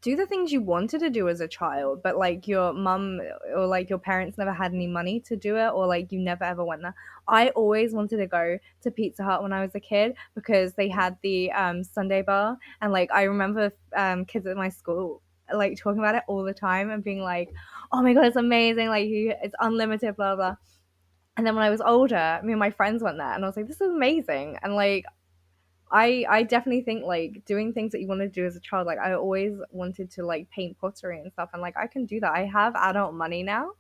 do the things you wanted to do as a child, but like your mum or like your parents never had any money to do it, or like you never ever went there. I always wanted to go to Pizza Hut when I was a kid because they had the Sunday bar, and like I remember kids at my school like talking about it all the time and being like, "Oh my god, it's amazing! Like it's unlimited, blah blah." And then when I was older, me and my friends went there, and I was like, "This is amazing!" And like I definitely think like doing things that you want to do as a child, like I always wanted to like paint pottery and stuff, and like I can do that. I have adult money now.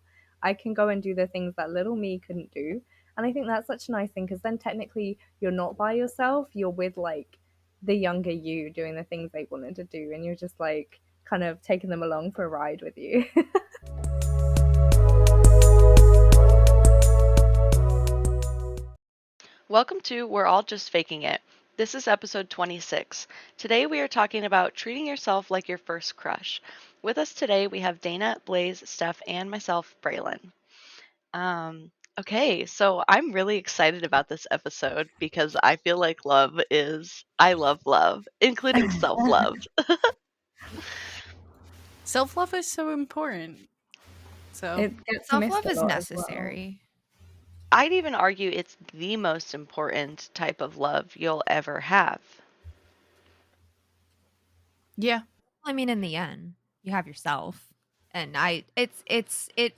I can go and do the things that little me couldn't do. And I think that's such a nice thing because then technically you're not by yourself. You're with like the younger you doing the things they wanted to do, and you're just like kind of taking them along for a ride with you. Welcome to We're All Just Faking It. This is episode 26. Today we are talking about treating yourself like your first crush. With us today we have Dana, Blaze, Steph, and myself, Braylon. Okay, so I'm really excited about this episode because I feel like I love love, including self-love. Self-love is so important. So, It gets missed Self-love a is lot as well. necessary. I'd even argue it's the most important type of love you'll ever have. yeah. I mean, in the end, you have yourself. And I don't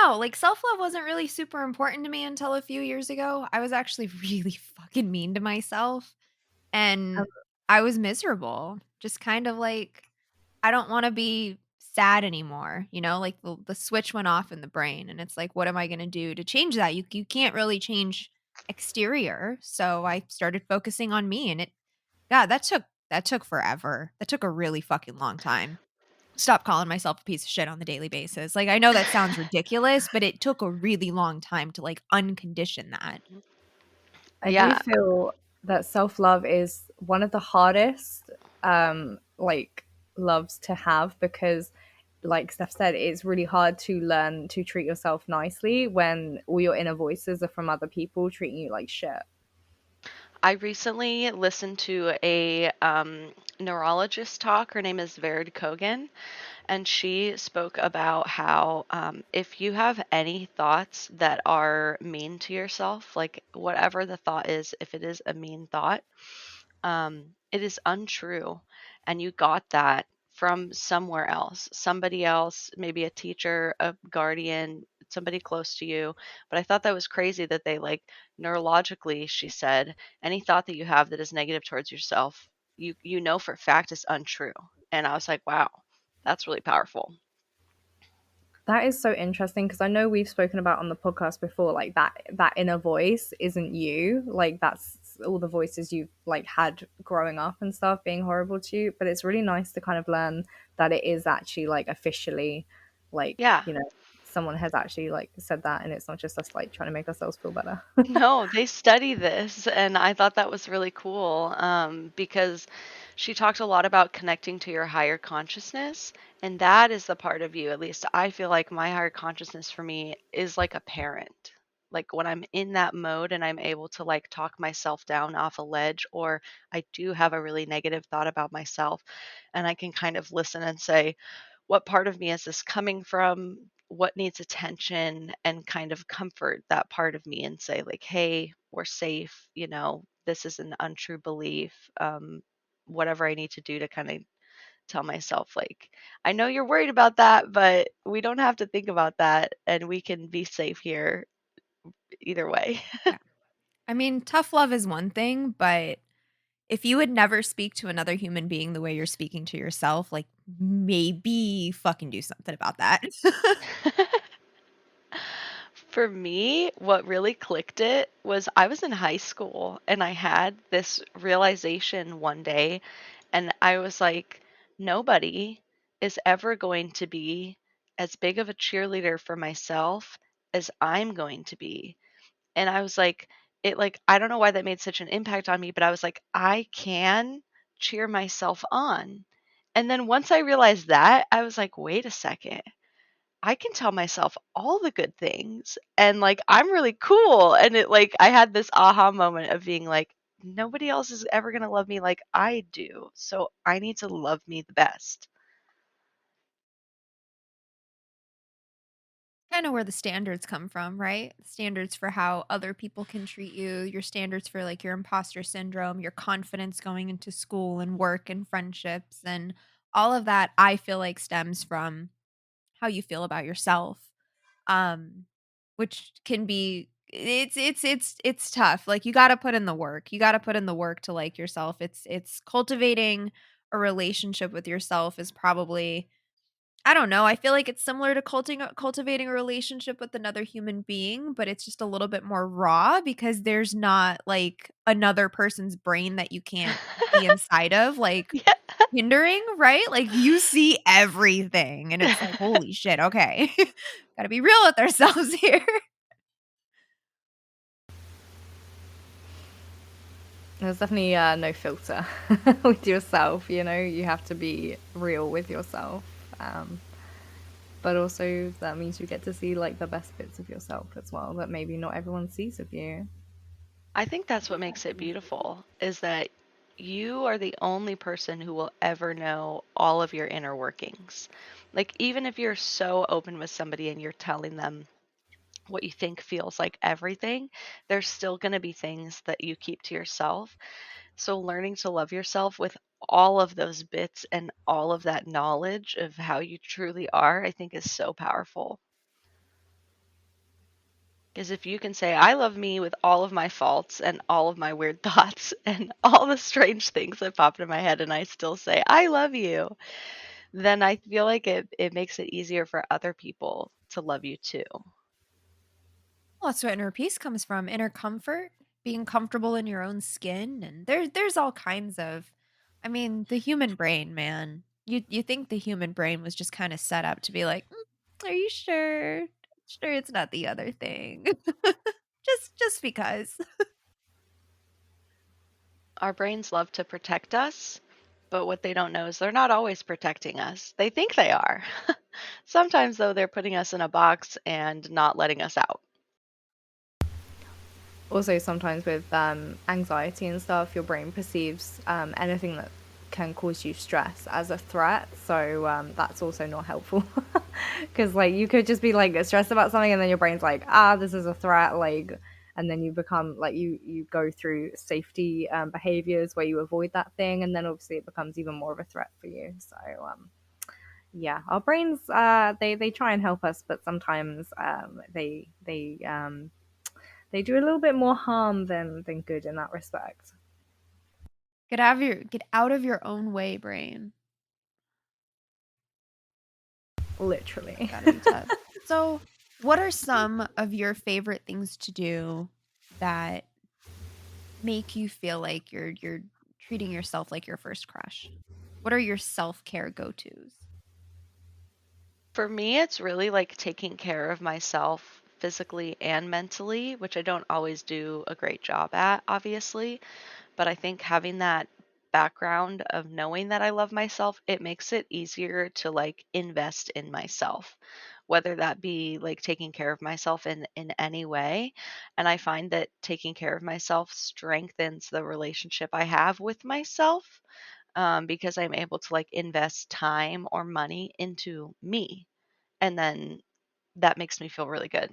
know, like self-love wasn't really super important to me until a few years ago. I was actually really fucking mean to myself and I was miserable. Just kind of like I don't want to be sad anymore, like the switch went off in the brain and it's like what am I going to do to change that? You can't really change exterior. So I started focusing on me and God, that took forever. That took a really fucking long time. Stop calling myself a piece of shit on the daily basis. Like I know that sounds ridiculous, but it took a really long time to like uncondition that. I do Yeah, feel that self-love is one of the hardest like loves to have because like Steph said, it's really hard to learn to treat yourself nicely when all your inner voices are from other people treating you like shit. I recently listened to a neurologist talk. Her name is Vered Kogan, and she spoke about how if you have any thoughts that are mean to yourself, like whatever the thought is, if it is a mean thought, it is untrue, and you got that from somewhere else, somebody else, maybe a teacher, a guardian, somebody close to you. But I thought that was crazy that they like neurologically, she said, any thought that you have that is negative towards yourself, you know for a fact is untrue. And I was like, wow, that's really powerful. That is so interesting because I know we've spoken about on the podcast before, like that inner voice isn't you. Like that's all the voices you've like had growing up and stuff being horrible to you. But it's really nice to kind of learn that it is actually like officially like, Yeah. someone has actually like said that and it's not just us like trying to make ourselves feel better. No, they study this, and I thought that was really cool because she talked a lot about connecting to your higher consciousness, and that is the part of you, at least I feel like my higher consciousness for me is like a parent. Like when I'm in that mode and I'm able to like talk myself down off a ledge, or I do have a really negative thought about myself, and I can kind of listen and say, what part of me is this coming from? What needs attention, and kind of comfort that part of me and say like, hey, we're safe, this is an untrue belief. Whatever I need to do to kind of tell myself like, I know you're worried about that, but we don't have to think about that, and we can be safe here either way. Yeah. I mean, tough love is one thing, but if you would never speak to another human being the way you're speaking to yourself, like maybe fucking do something about that. For me, what really clicked it was I was in high school and I had this realization one day, and I was like, nobody is ever going to be as big of a cheerleader for myself as I'm going to be. And I was like, I don't know why that made such an impact on me, but I was like, I can cheer myself on. And then once I realized that, I was like, wait a second. I can tell myself all the good things, and like I'm really cool, and it like I had this aha moment of being like, nobody else is ever going to love me like I do. So I need to love me the best. Kind of where the standards come from, right? Standards for how other people can treat you, your standards for like your imposter syndrome, your confidence going into school and work and friendships, and all of that I feel like stems from how you feel about yourself. Um which can be, it's tough. Like you got to put in the work. You got to put in the work to like yourself. It's cultivating a relationship with yourself is probably, I don't know. I feel like it's similar to cultivating a relationship with another human being, but it's just a little bit more raw because there's not like another person's brain that you can't be inside of, like Yeah. hindering, right? Like you see everything and it's like, holy shit, okay. Gotta be real with ourselves here. There's definitely no filter with yourself, you know, you have to be real with yourself. Um, but also that means you get to see like the best bits of yourself as well that maybe not everyone sees of you. I think that's what makes it beautiful is that you are the only person who will ever know all of your inner workings. Like, even if you're so open with somebody and you're telling them what you think feels like everything, there's still going to be things that you keep to yourself. So, learning to love yourself with all of those bits and all of that knowledge of how you truly are, I think is so powerful. Because if you can say, I love me with all of my faults and all of my weird thoughts and all the strange things that pop into my head, and I still say, I love you, then I feel like it makes it easier for other people to love you too. Well, that's where inner peace comes from. Inner comfort, being comfortable in your own skin, and there's all kinds of, I mean, the human brain, man. You think the human brain was just kind of set up to be like, "Are you sure? Sure it's not the other thing." Just because. Our brains love to protect us, but what they don't know is they're not always protecting us. They think they are. Sometimes, though, they're putting us in a box and not letting us out. Also sometimes with anxiety and stuff, your brain perceives anything that can cause you stress as a threat, so that's also not helpful. Because like you could just be like stressed about something and then your brain's like, ah, this is a threat, like, and then you become like you go through safety behaviors where you avoid that thing, and then obviously it becomes even more of a threat for you. So yeah, our brains they try and help us, but sometimes they do a little bit more harm than good in that respect. Get out of your own way, brain. Literally. Gotta be tough. So, what are some of your favorite things to do that make you feel like you're treating yourself like your first crush? What are your self-care go-tos? For me, it's really like taking care of myself physically and mentally, which I don't always do a great job at, obviously. But I think having that background of knowing that I love myself, it makes it easier to like invest in myself, whether that be like taking care of myself in any way. And I find that taking care of myself strengthens the relationship I have with myself, because I'm able to like invest time or money into me, and then that makes me feel really good.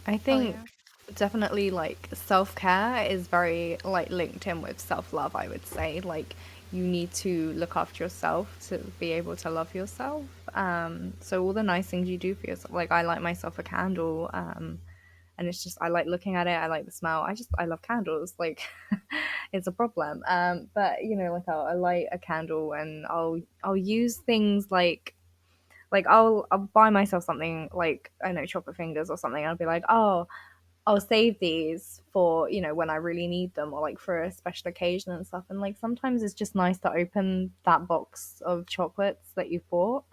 I Oh think yeah. definitely like self-care is very like linked in with self-love, I would say. Like you need to look after yourself to be able to love yourself. So all the nice things you do for yourself, like I light myself a candle, and it's just I like looking at it, I like the smell. I love candles, like it's a problem. But you know, like I light a candle and I'll use things like I'll buy myself something like I don't know, chocolate fingers or something. I'll be like, oh, I'll save these for, you know, when I really need them or like for a special occasion and stuff. And like sometimes it's just nice to open that box of chocolates that you've bought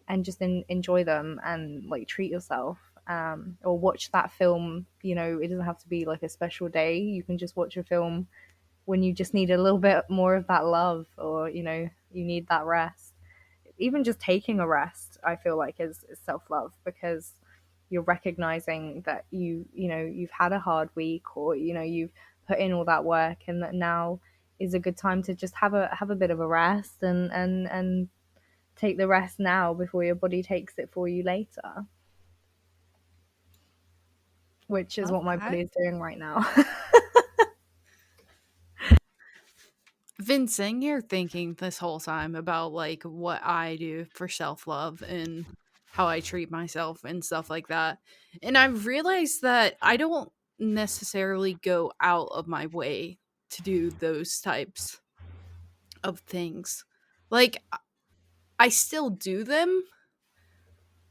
and just enjoy them and like treat yourself. Or watch that film. You know, it doesn't have to be like a special day. You can just watch a film when you just need a little bit more of that love, or you know, you need that rest. Even just taking a rest, I feel like is self love, because you're recognizing that you've had a hard week, or you've put in all that work, and that now is a good time to just have a bit of a rest, and take the rest now before your body takes it for you later, which is Love what my that. body is doing right now. Been sitting here thinking this whole time about like what I do for self-love and how I treat myself and stuff like that. And I've realized that I don't necessarily go out of my way to do those types of things. Like I still do them,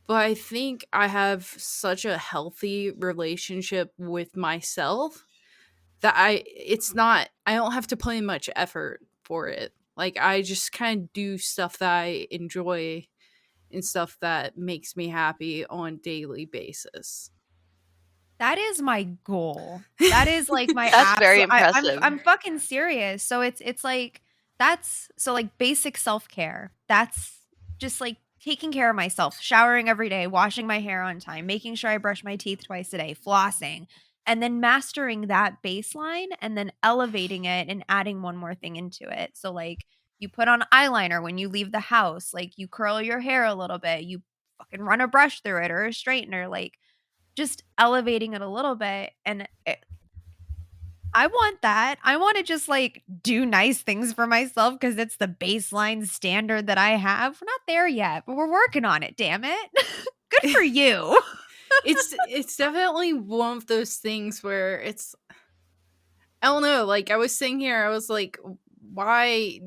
but I think I have such a healthy relationship with myself that I don't have to put in much effort for it. Like I just kind of do stuff that I enjoy and stuff that makes me happy on a daily basis. That is my goal. That is like my That's very absolute. impressive. I'm fucking serious. So it's like that's so like basic self care. That's just like taking care of myself, showering every day, washing my hair on time, making sure I brush my teeth twice a day, flossing, and then mastering that baseline, and then elevating it and adding one more thing into it. So like you put on eyeliner when you leave the house, like you curl your hair a little bit, you fucking run a brush through it or a straightener, like just elevating it a little bit. And I want that. I want to just like do nice things for myself because it's the baseline standard that I have. We're not there yet, but we're working on it, damn it. Good for you. It's definitely one of those things where it's I don't know, like I was sitting here, I was like, why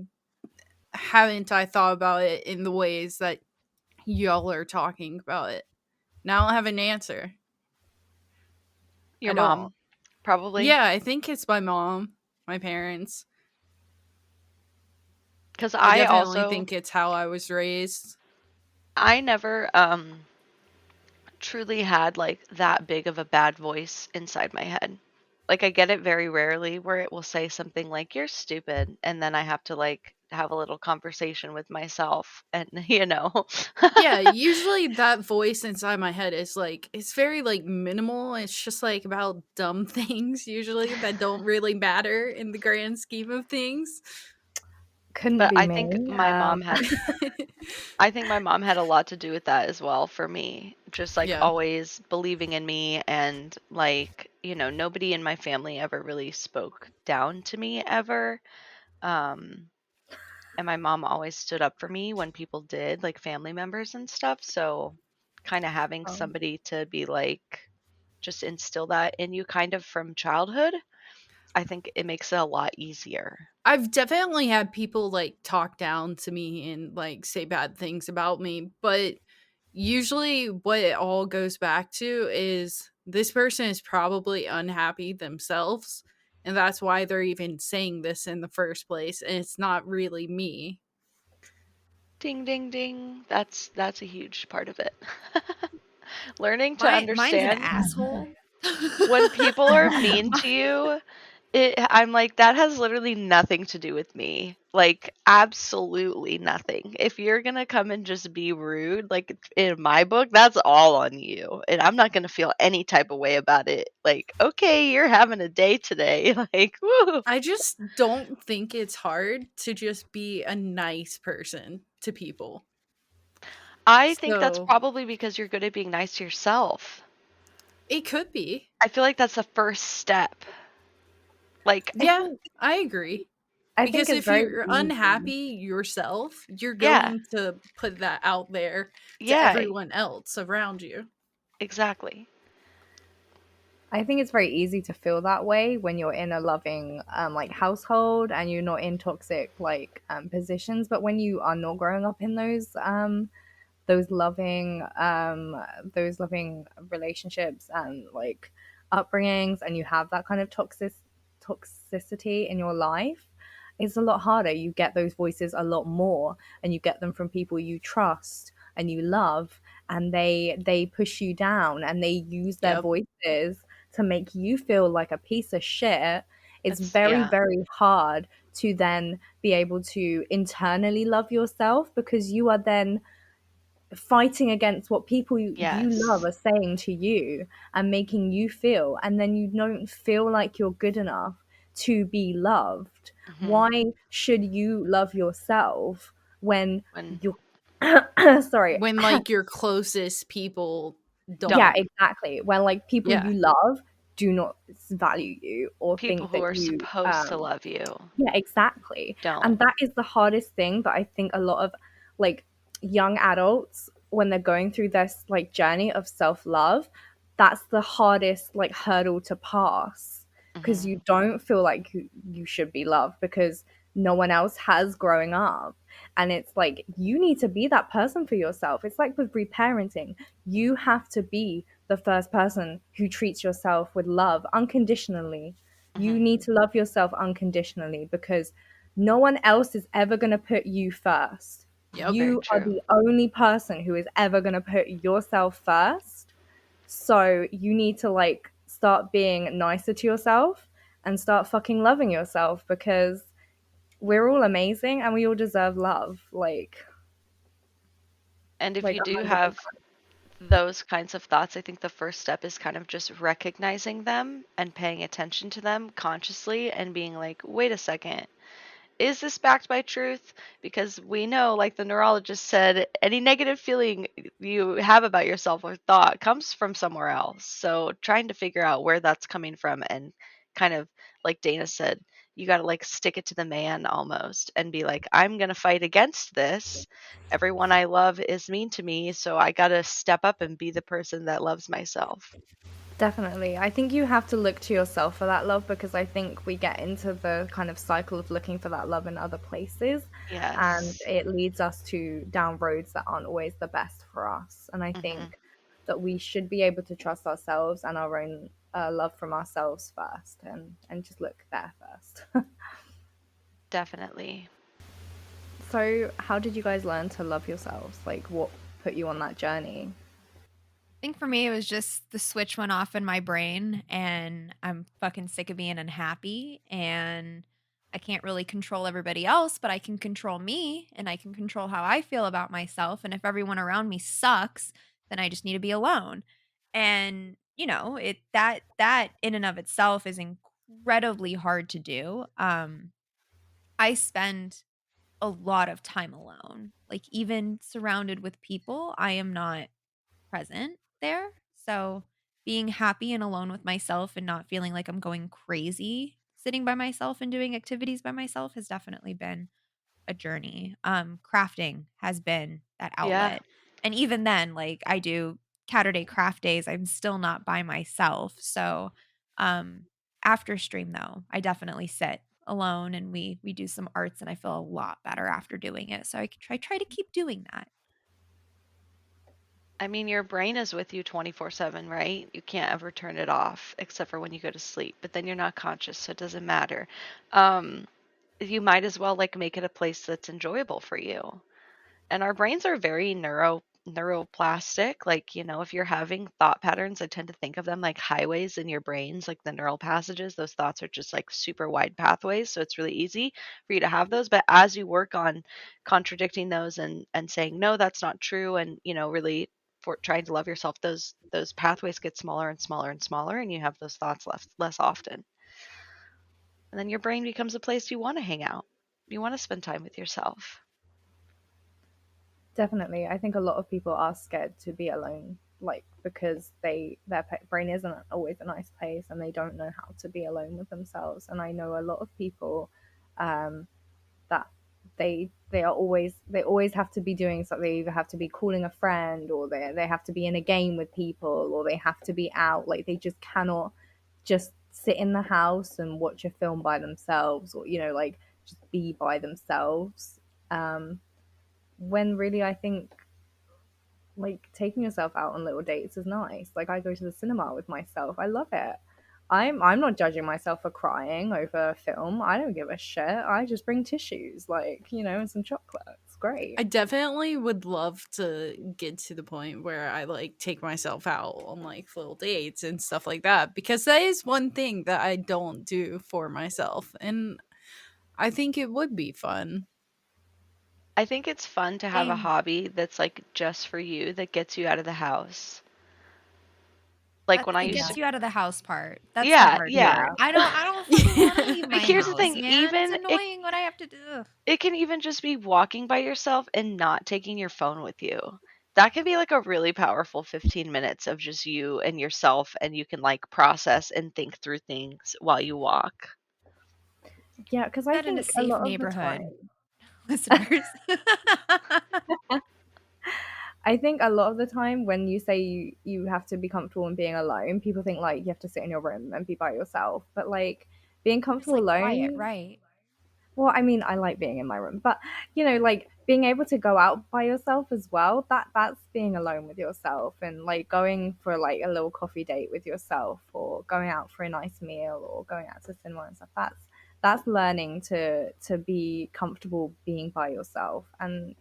haven't I thought about it in the ways that y'all are talking about it? Now I don't have an answer. Your I don't. mom, probably. Yeah, I think it's my mom, my parents. Because I I definitely also, think it's how I was raised. I never truly had like that big of a bad voice inside my head. Like I get it very rarely where it will say something like "you're stupid," and then I have to like have a little conversation with myself, and Yeah, usually that voice inside my head is like it's very like minimal. It's just like about dumb things usually that don't really matter in the grand scheme of things. Couldn't But be I think me. my mom had I think my mom had a lot to do with that as well for me. Just like Yeah. always believing in me, and like, nobody in my family ever really spoke down to me ever. Um and my mom always stood up for me when people did, like family members and stuff. So kind of having Oh. somebody to be like just instill that in you kind of from childhood, I think it makes it a lot easier. I've definitely had people like talk down to me and like say bad things about me, but usually what it all goes back to is this person is probably unhappy themselves, and that's why they're even saying this in the first place, and it's not really me. Ding ding ding. That's a huge part of it. Learning to Mine's an understand asshole. when people are mean to you, I'm like, that has literally nothing to do with me. Like, absolutely nothing. If you're gonna come and just be rude, like in my book, that's all on you. And I'm not gonna feel any type of way about it. Like, okay, you're having a day today. Like, woo. I just don't think it's hard to just be a nice person to people. I think that's So probably because you're good at being nice to yourself. it could be. I feel like that's the first step. Like, Yeah, I agree. I think Because it's if very you're easy. unhappy yourself, you're yeah, going to put that out there to yeah, everyone else around you. exactly. I think it's very easy to feel that way when you're in a loving like household, and you're not in toxic like positions. But when you are not growing up in those loving relationships and like upbringings, and you have that kind of toxicity in your life, it's a lot harder. You get those voices a lot more, and you get them from people you trust and you love, and they push you down, and they use their Yep. voices to make you feel like a piece of shit. It's very, Yeah. very hard to then be able to internally love yourself, because you are then fighting against what people you love Yes. are saying to you and making you feel, and then you don't feel like you're good enough to be loved. Hmm. Why should you love yourself when When you're sorry. When like your closest people Yeah, don't. exactly. When like people Yeah. you love do not value you or people think who that are you supposed to love you yeah, exactly. And don't. that is the hardest thing that I think a lot of like young adults, when they're going through this like journey of self-love, that's the hardest like hurdle to pass, because Hmm. you don't feel like you should be loved because no one else has growing up. And it's like you need to be that person for yourself. It's like with reparenting, you have to be the first person who treats yourself with love unconditionally. You Hmm. need to love yourself unconditionally because no one else is ever going to put you first. Yep. Very You are true. the only person who is ever going to put yourself first. So you need to like start being nicer to yourself and start fucking loving yourself, because we're all amazing and we all deserve love. And if Like you do 100%. have those kinds of thoughts, I think the first step is kind of just recognizing them and paying attention to them consciously and being like, wait a second, is this backed by truth? Because we know, like the neurologist said, any negative feeling you have about yourself or thought comes from somewhere else. So trying to figure out where that's coming from and kind of, like Dana said, you got to like stick it to the man almost and be like, I'm going to fight against this. Everyone I love is mean to me. So I got to step up and be the person that loves myself. Definitely. I think you have to look to yourself for that love, because I think we get into the kind of cycle of looking for that love in other places, and Yes. it leads us to down roads that aren't always the best for us. And I Hmm. think that we should be able to trust ourselves and our own love from ourselves first, and just look there first. Definitely. So, how did you guys learn to love yourselves? Like, what put you on that journey? I think for me, it was just the switch went off in my brain, and I'm fucking sick of being unhappy. And I can't really control everybody else, but I can control me and I can control how I feel about myself. And if everyone around me sucks, then I just need to be alone. And, that in and of itself is incredibly hard to do. I spend a lot of time alone. Like, even surrounded with people, I am not present there. So being happy and alone with myself and not feeling like I'm going crazy sitting by myself and doing activities by myself has definitely been a journey. Crafting has been that Yeah. outlet. And even then, like I do Catterday craft days, I'm still not by myself. So um after stream though, I definitely sit alone and we do some arts and I feel a lot better after doing it. So I try to keep doing that. I mean, your brain is with you 24/7, right? You can't ever turn it off except for when you go to sleep, but then you're not conscious, so it doesn't matter. Um, you might as well like make it a place that's enjoyable for you. And our brains are very neuroplastic. Like, if you're having thought patterns, I tend to think of them like highways in your brains, like the neural passages. Those thoughts are just like super wide pathways, so it's really easy for you to have those. But as you work on contradicting those and saying no, that's not true, and really for trying to love yourself, those pathways get smaller and smaller and smaller, and you have those thoughts less often. And then your brain becomes a place you want to hang out. You want to spend time with yourself. Definitely. I think a lot of people are scared to be alone, like because their brain isn't always a nice place and they don't know how to be alone with themselves. And I know a lot of people um, that they always have to be doing something. They either have to be calling a friend, or they have to be in a game with people, or they have to be out. Like they just cannot just sit in the house and watch a film by themselves, or like just be by themselves. Um, when really I think like taking yourself out on little dates is nice. Like I go to the cinema with myself. I love it. I'm not judging myself for crying over a film. I don't give a shit. I just bring tissues, and some chocolate. It's great. I definitely would love to get to the point where I like take myself out on like little dates and stuff like that, because that is one thing that I don't do for myself, and I think it would be fun. I think it's fun to have a Same. hobby that's like just for you that gets you out of the house. Like That's when I the used gets to, you out of the house part. That's the yeah, hard yeah. Yeah. part. I don't fucking want to leave But my here's the house, thing, man. It's even annoying what I have to do. it can even just be walking by yourself and not taking your phone with you. That can be like a really powerful 15 minutes of just you and yourself, and you can like process and think through things while you walk. Yeah, because I That in a think a safe lot of the neighborhood, time, listeners. I think a lot of the time when you say you have to be comfortable in being alone, people think like you have to sit in your room and be by yourself. But like being Just comfortable like quiet, alone, right? well, I mean, I like being in my room, but like being able to go out by yourself as well, that's being alone with yourself and like going for like a little coffee date with yourself or going out for a nice meal or going out to cinema and stuff. That's learning to be comfortable being by yourself and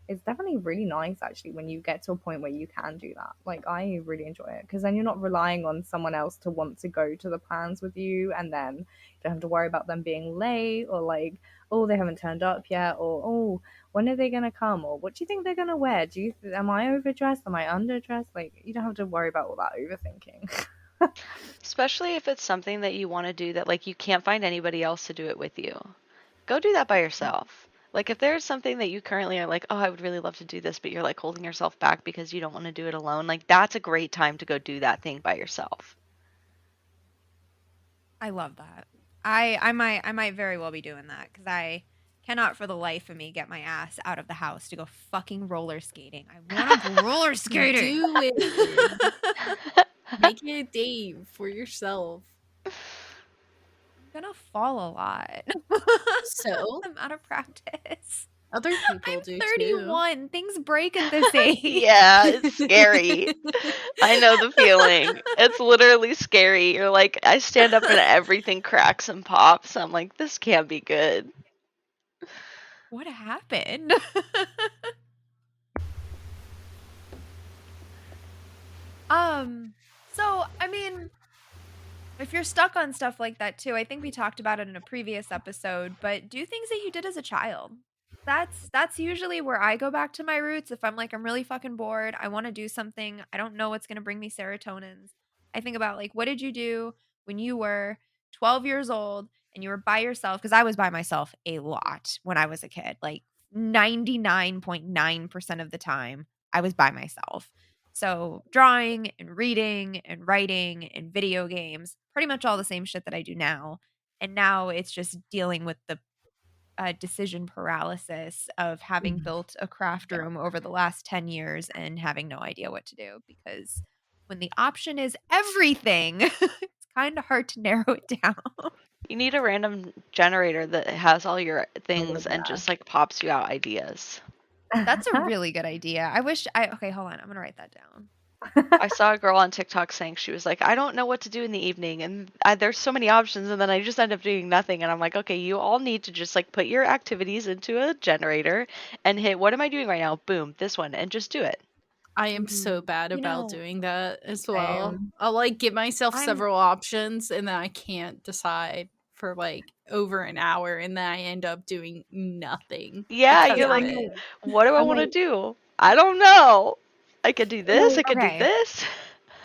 it's definitely really nice actually when you get to a point where you can do that. Like I really enjoy it because then you're not relying on someone else to want to go to the plans with you, and then you don't have to worry about them being late or like, oh, they haven't turned up yet, or oh, when are they gonna come, or what do you think they're gonna wear? Am I overdressed? Am I underdressed? Like you don't have to worry about all that overthinking. Especially if it's something that you want to do that like you can't find anybody else to do it with you. Go do that by yourself. Like if there's something that you currently are like, oh, I would really love to do this, but you're like holding yourself back because you don't want to do it alone, like that's a great time to go do that thing by yourself. I love that. I might very well be doing that because I cannot for the life of me get my ass out of the house to go fucking roller skating. I want to go roller skating. Do it. Make it a date for yourself. I'm gonna fall a lot. So I'm out of practice. other people I'm do 31. Things break at this age. Yeah, it's scary. I know the feeling. It's literally scary. You're like, I stand up and everything cracks and pops. I'm like, this can't be good. What happened? So I mean, if you're stuck on stuff like that too, I think we talked about it in a previous episode, but do things that you did as a child. That's usually where I go back to my roots if I'm like I'm really fucking bored, I want to do something, I don't know what's going to bring me serotonins. I think about like what did you do when you were 12 years old and you were by yourself because I was by myself a lot when I was a kid. Like 99.9% of the time I was by myself. So, drawing and reading and writing and video games, pretty much all the same shit that I do now. And now it's just dealing with the decision paralysis of having Mhm. built a craft room over the last 10 years and having no idea what to do because when the option is everything, it's kind of hard to narrow it down. You need a random generator that has all your Oh, things and yeah. just like pops you out ideas. That's a really good idea. Okay, hold on. I'm going to write that down. I saw a girl on TikTok saying she was like, I don't know what to do in the evening, and there's so many options, and then I just end up doing nothing. And I'm like, okay, you all need to just like put your activities into a generator and hit what am I doing right now? Boom, this one, and just do it. I am so bad You about know, doing that as well. Same. I'll like give myself I'm several options and then I can't decide for like over an hour and then I end up doing nothing Yeah, because you're Yeah, of like, it. what do I I'm want to like, do? I don't know. I could do this. I well, could do okay. this.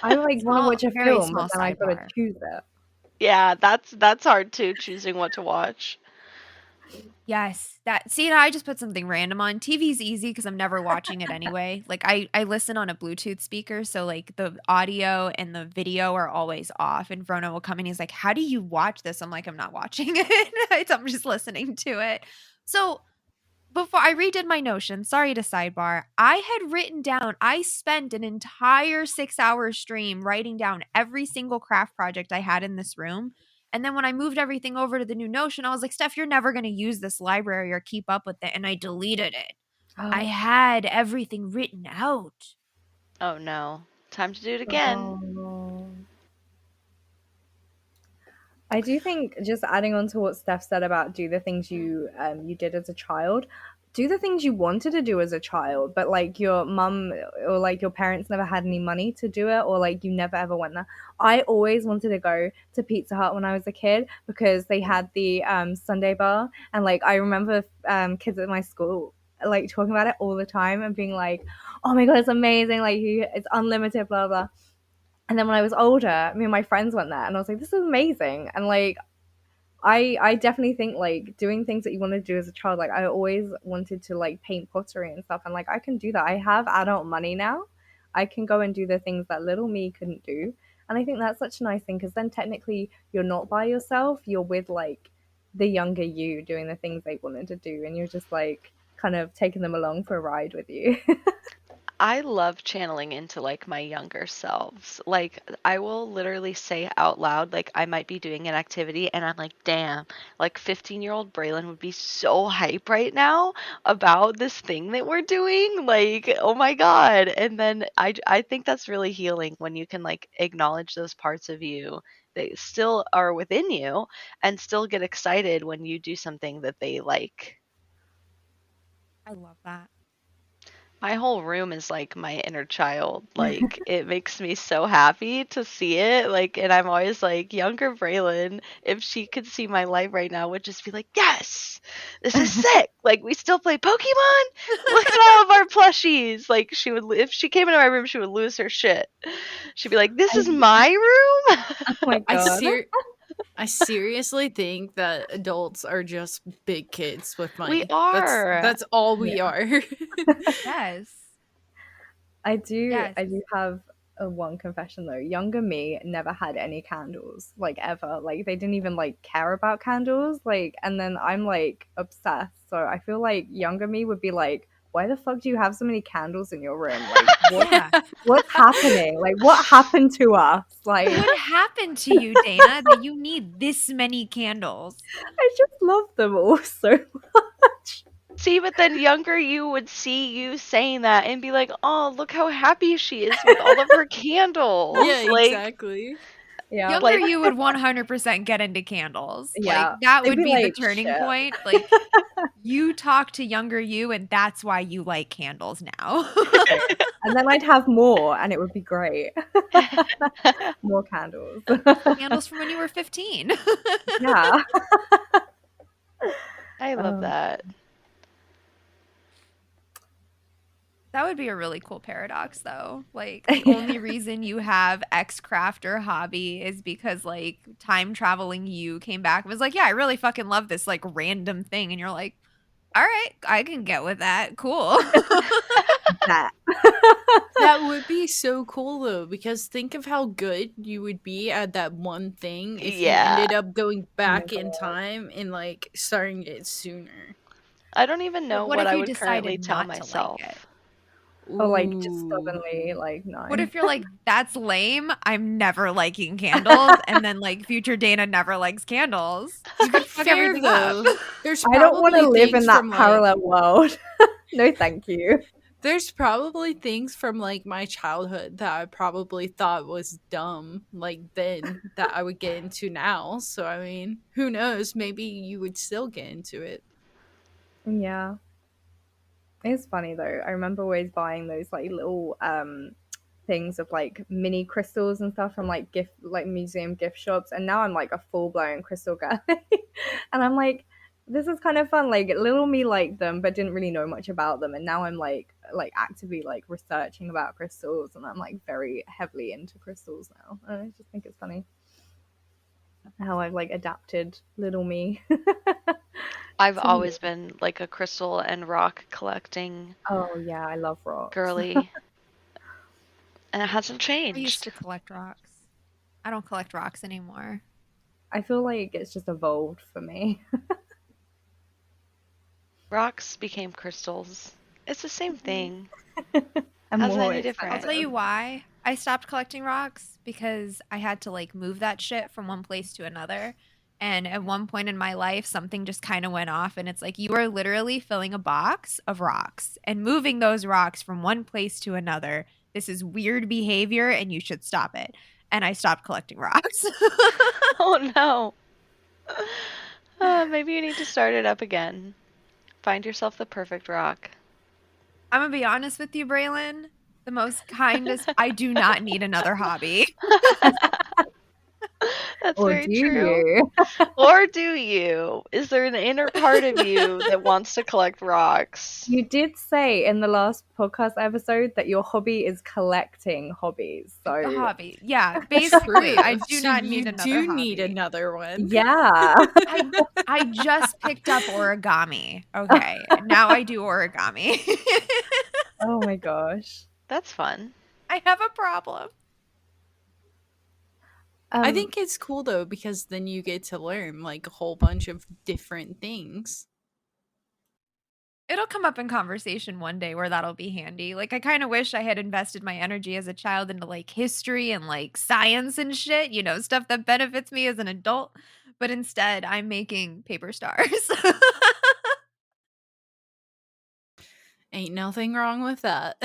I like want to watch a Very film, but small then I gotta sidebar. choose it. Yeah, that's hard too, choosing what to watch. Yes, that see, I just put something random on. TV's easy because I'm never watching it anyway. Like I listen on a Bluetooth speaker, so like the audio and the video are always off. And Vrona will come and he's like, "How do you watch this?" I'm like, "I'm not watching it. I'm just listening to it." So before I redid my Notion, sorry to sidebar, I had written down, I spent an entire 6-hour stream writing down every single craft project I had in this room. And then when I moved everything over to the new Notion, I was like, Steph, you're never going to use this library or keep up with it. And I deleted it. I had everything written out. Oh no. Time to do it again. Oh, I do think, just adding on to what Steph said about do the things you did as a child, do the things you wanted to do as a child, but like your mum or like your parents never had any money to do it, or like you never ever went there. I always wanted to go to Pizza Hut when I was a kid because they had the Sunday bar, and like I remember kids at my school like talking about it all the time and being like, "Oh my god, it's amazing! Like it's unlimited, blah blah." And then when I was older, me and my friends went there, and I was like, "This is amazing!" And like, I definitely think like doing things that you want to do as a child. Like, I always wanted to like paint pottery and stuff, and like I can do that. I have adult money now. I can go and do the things that little me couldn't do, and I think that's such a nice thing because then technically you're not by yourself. You're with like the younger you doing the things they wanted to do, and you're just like kind of taking them along for a ride with you. I love channeling into like my younger selves. Like I will literally say out loud, like I might be doing an activity and I'm like, damn, like 15-year-old Braylon would be so hype right now about this thing that we're doing. Like, oh my God. And then I think that's really healing when you can like acknowledge those parts of you that still are within you and still get excited when you do something that they like. I love that. My whole room is like my inner child. Like it makes me so happy to see it. Like, and I'm always like, younger Braylon, if she could see my life right now, would just be like, yes, this is sick. Like we still play Pokemon. Look at all of our plushies. Like she would, if she came into my room, she would lose her shit. She'd be like, this is my room. Oh my I god. I seriously think that adults are just big kids with money. We are. That's all we are. Yes. I do Yes. have a one confession though. Younger me never had any candles, like ever. Like they didn't even like care about candles. Like, and then I'm like obsessed. So I feel like younger me would be like, why the fuck do you have so many candles in your room? Like Yeah. what's happening? Like what happened to us? Like What happened to you, Dana, that you need this many candles? I just love them all so much. See, but then younger you would see you saying that and be like, oh, look how happy she is with all of her candles. Yeah, Like, exactly. Yeah. Younger like- you would 100% get into candles. Yeah. Like that They'd would be be the like, turning "Shit." point. Like you talk to younger you and that's why you like candles now. And then I'd have more and it would be great. More candles. Candles from when you were 15. Yeah. I love Oh. that. That would be a really cool paradox though. Like the only reason you have X craft or hobby is because like time traveling you came back and was like, yeah, I really fucking love this like random thing. And you're like, all right, I can get with that. Cool. That. That would be so cool though, because think of how good you would be at that one thing if Yeah. you ended up going back in God. time and like starting it sooner. I don't even know What what if I you would currently decided tell not to like myself. it? Or like just Ooh. stubbornly like no. What if you're like, that's lame. I'm never liking candles. And then like future Dana never likes candles. You could fuck Fair, everything up. though, there's I don't want to probably live in things that from, like- parallel world. No, thank you. There's probably things from like my childhood that I probably thought was dumb like then that I would get into now. So I mean, who knows? Maybe you would still get into it. Yeah. It's funny though. I remember always buying those like little things of like mini crystals and stuff from like gift like museum gift shops, and now I'm like a full-blown crystal girl. And I'm like, this is kind of fun. Like little me liked them but didn't really know much about them, and now I'm like actively like researching about crystals, and I'm like very heavily into crystals now. And I just think it's funny how I've like adapted little me. I've always been like a crystal and rock collecting Oh yeah, I love rocks. girly. And it hasn't I used changed. to collect rocks. I don't collect rocks anymore. I feel like it's just evolved for me. Rocks became crystals. It's the same thing. And How's it more any different? I'll tell you why I stopped collecting rocks, because I had to like move that shit from one place to another. And at one point in my life, something just kind of went off, and it's like you are literally filling a box of rocks and moving those rocks from one place to another. This is weird behavior and you should stop it. and I stopped collecting rocks. Oh no. Maybe you need to start it up again. Find yourself the perfect rock. I'm gonna be honest with you, Braylon. The most kindest. I do not need another hobby. That's Or very do true. you? Or do you? Is there an inner part of you that wants to collect rocks? You did say in the last podcast episode that your hobby is collecting hobbies. A So hobby. Yeah, basically, I True. do So not you need another do hobby. need another one. yeah. I just picked up origami. Okay, now I do origami. Oh my gosh. That's fun. I have a problem. I think it's cool though because then you get to learn like a whole bunch of different things. It'll come up in conversation one day where that'll be handy. Like, I kind of wish I had invested my energy as a child into like history and like science and shit, you know, stuff that benefits me as an adult. But instead, I'm making paper stars. Ain't nothing wrong with that.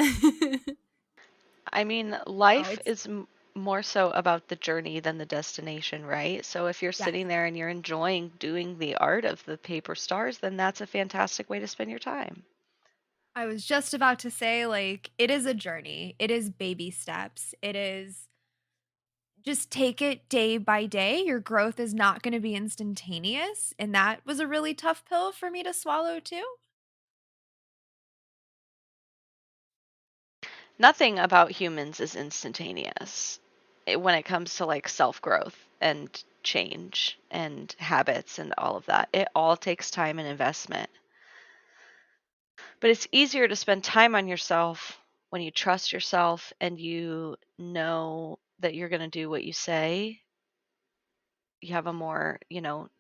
I mean, life it's- is more so about the journey than the destination, right? So if you're Yes. sitting there and you're enjoying doing the art of the paper stars, then that's a fantastic way to spend your time. I was just about to say, like, it is a journey. It is baby steps. It is just take it day by day. Your growth is not going to be instantaneous. And that was a really tough pill for me to swallow, too. Nothing about humans is instantaneous when it comes to like self-growth and change and habits and all of that. It all takes time and investment. But it's easier to spend time on yourself when you trust yourself and you know that you're going to do what you say. You have a more,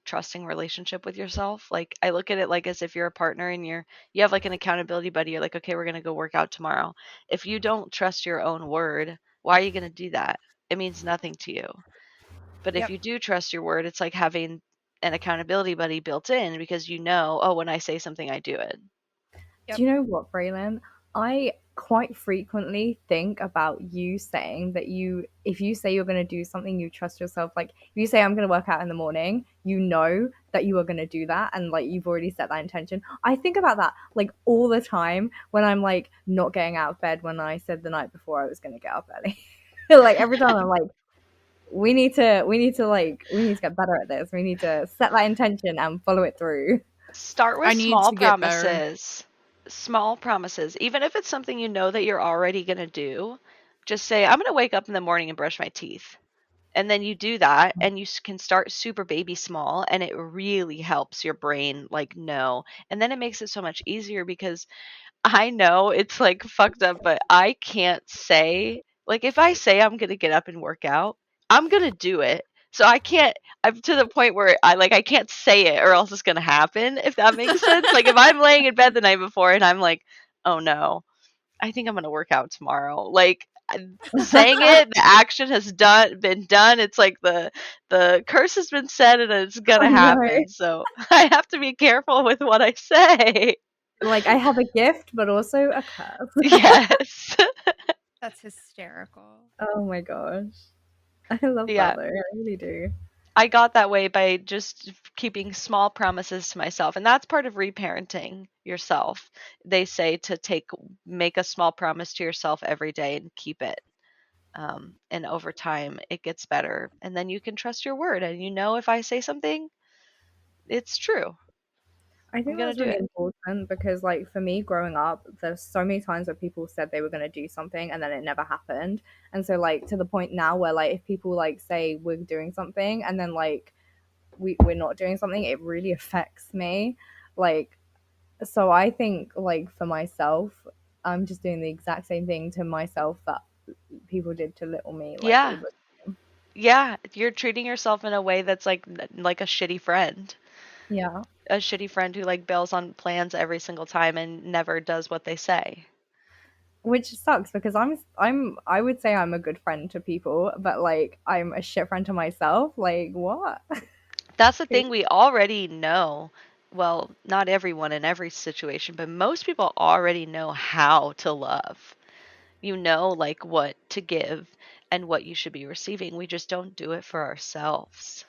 trusting relationship with yourself. Like I look at it like as if you're a partner and you have like an accountability buddy. You're like, okay, we're going to go work out tomorrow. If you don't trust your own word, why are you going to do that? It means nothing to you. But if Yep. you do trust your word, it's like having an accountability buddy built in because oh, when I say something, I do it. Yep. Do you know what, Braylon? I quite frequently think about you saying that if you say you're going to do something, you trust yourself. Like if you say I'm going to work out in the morning, you know that you are going to do that, and like you've already set that intention. I think about that like all the time when I'm like not getting out of bed when I said the night before I was going to get up early. Like every time I'm like, we need to get better at this. We need to set that intention and follow it through. Start with I need small to get better. promises. Small promises. Even if it's something you know that you're already going to do, just say, I'm going to wake up in the morning and brush my teeth. And then you do that and you can start super baby small and it really helps your brain like know. And then it makes it so much easier because I know it's like fucked up, but I can't say, like, if I say I'm going to get up and work out, I'm going to do it. So I'm to the point where I can't say it or else it's going to happen, if that makes sense. Like, if I'm laying in bed the night before and I'm like, oh no, I think I'm going to work out tomorrow. Like, saying it, the action has been done. It's like the curse has been said and it's going to happen. So I have to be careful with what I say. Like I have a gift, but also a curse. Yes. That's hysterical. Oh my gosh. I love Yeah. that though. I really do. I got that way by just keeping small promises to myself. And that's part of reparenting yourself. They say to make a small promise to yourself every day and keep it. And over time, it gets better. And then you can trust your word. And if I say something, it's true. I think gonna that's do really it. important because, like, for me growing up, there's so many times where people said they were going to do something and then it never happened. And so, like, to the point now where, like, if people, like, say we're doing something and then, like, we're not doing something, it really affects me. Like, so I think, like, for myself, I'm just doing the exact same thing to myself that people did to little me. Like, Yeah. all the time. Yeah. You're treating yourself in a way that's like a shitty friend. Yeah. A shitty friend who like bails on plans every single time and never does what they say. Which sucks because I would say I'm a good friend to people, but like I'm a shit friend to myself. Like what? That's the thing, we already know. Well, not everyone in every situation, but most people already know how to love. You know, like what to give. and what you should be receiving. We just don't do it for ourselves.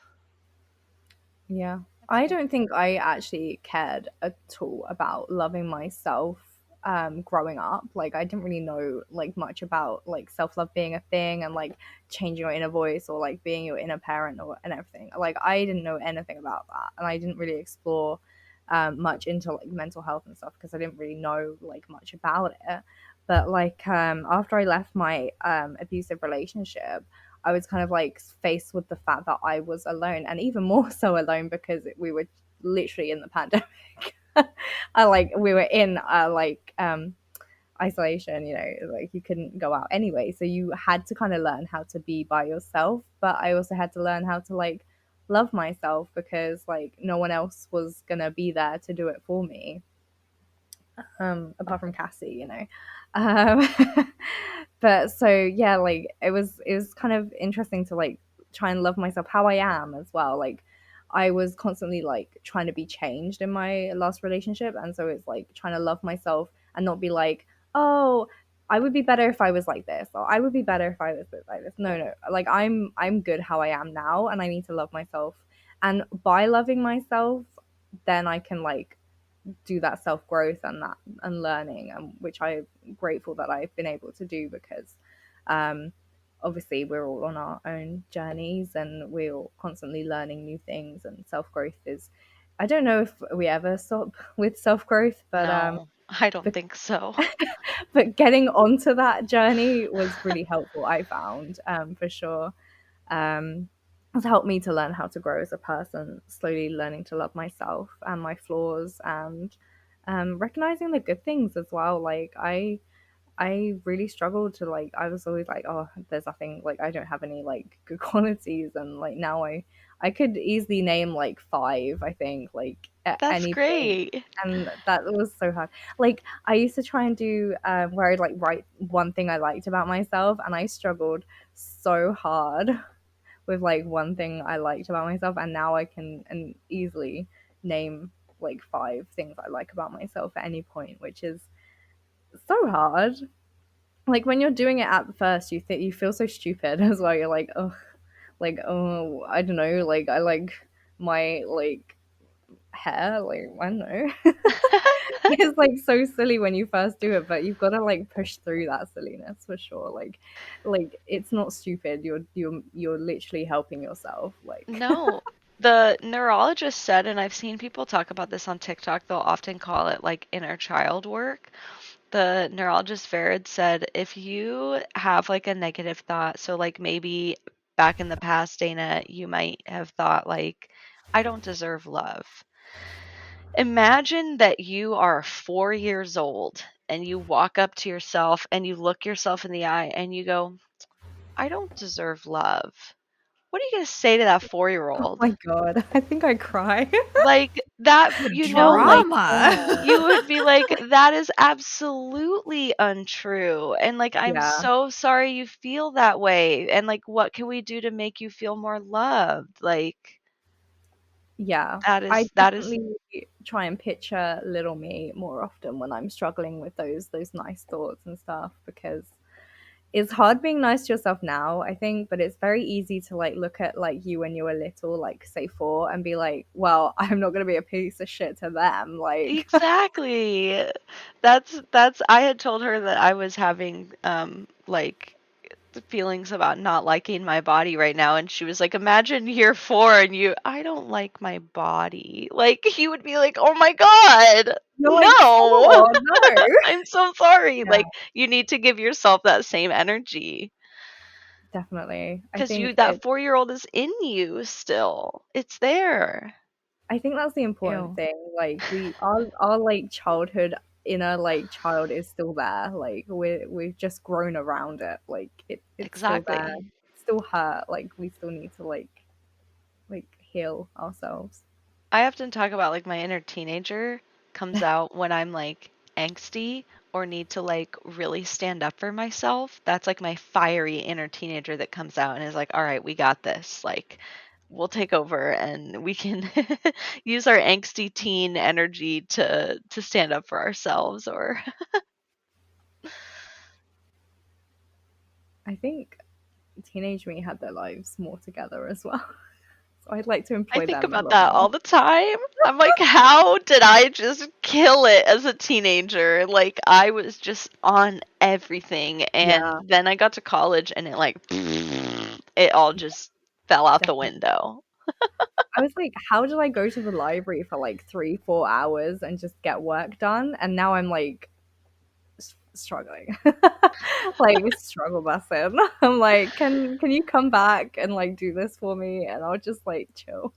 Yeah. That's I good. don't think I actually cared at all about loving myself growing up. Like I didn't really know like much about like self-love being a thing and like changing your inner voice or like being your inner parent or and everything. Like I didn't know anything about that and I didn't really explore much into like mental health and stuff because I didn't really know like much about it. But like after I left my abusive relationship, I was kind of like faced with the fact that I was alone and even more so alone because we were literally in the pandemic. I like we were in like isolation, you know, like you couldn't go out anyway. So you had to kind of learn how to be by yourself, but I also had to learn how to like love myself because like no one else was gonna be there to do it for me apart from Cassie, you know. Um, but so yeah, like it was kind of interesting to like try and love myself how I am as well. Like I was constantly like trying to be changed in my last relationship, and so it's like trying to love myself and not be like, oh, I would be better if I was like this, or I would be better if I was like this. No, no, like I'm good how I am now, and I need to love myself. And by loving myself, then I can like do that self growth and that and learning, which I'm grateful that I've been able to do because um, obviously we're all on our own journeys and we're all constantly learning new things and self growth is. I don't know if we ever stop with self growth, No, I don't but think so. but getting onto that journey was really helpful. I found for sure. It's helped me to learn how to grow as a person, slowly learning to love myself and my flaws and recognizing the good things as well. Like I really struggled to like I was always like, oh, there's nothing like I don't have any like good qualities and like now I could easily name like five, I think, like at That's any point. great. And that was so hard. Like I used to try and do where I'd like write one thing I liked about myself and I struggled so hard with like one thing I liked about myself, and now I can and easily name like five things I like about myself at any point, which is so hard. Like when you're doing it at first, you think you feel so stupid as well. You're like oh, I don't know, like I like my like hair, like I don't know. It's like so silly when you first do it, but you've got to like push through that silliness for sure. Like it's not stupid. You're literally helping yourself. Like No, the neurologist said, and I've seen people talk about this on TikTok, they'll often call it like inner child work. The neurologist Vered said if you have like a negative thought, so like maybe back in the past, Dana, you might have thought like, I don't deserve love. Imagine that you are 4 years old and you walk up to yourself and you look yourself in the eye and you go, I don't deserve love. What are you going to say to that 4 year oh old? my god, I think I cry. Like that, Oh my Drama. god. you would be like, that is absolutely untrue. And like, I'm Yeah, so sorry you feel that way. And like, what can we do to make you feel more loved? Like, yeah. that I is definitely try and picture little me more often when I'm struggling with those nice thoughts and stuff because it's hard being nice to yourself now, I think, but it's very easy to like look at like you when you were little, like say 4, and be like, well, I'm not gonna be a piece of shit to them. Like, exactly. That's I had told her that I was having like feelings about not liking my body right now, and she was like, imagine year 4 and you, I don't like my body. Like you would be like, oh my god, you're like, no. oh no. I'm so sorry. Yeah, Like you need to give yourself that same energy definitely. because you, that 4-year-old is in you still. It's there. I think that's the important Ew. thing. Like our like childhood inner like child is still there. Like we've just grown around it. Like it's still there. Exactly. It's still hurt. Like we still need to like heal ourselves. I often talk about like my inner teenager comes out when I'm like angsty or need to like really stand up for myself. That's like my fiery inner teenager that comes out and is like, all right, we got this. Like, we'll take over and we can use our angsty teen energy to stand up for ourselves or I think teenage me had their lives more together as well. So I'd like to I employ think them a about lot that more. all the time. I'm like, how did I just kill it as a teenager? Like, I was just on everything, and Yeah, then I got to college, and it like, it all just fell out the definitely. window. I was like, how did I go to the library for like 3-4 hours and just get work done? And now I'm like struggling, like struggle busing. I'm like, can you come back and like do this for me? And I'll just like chill.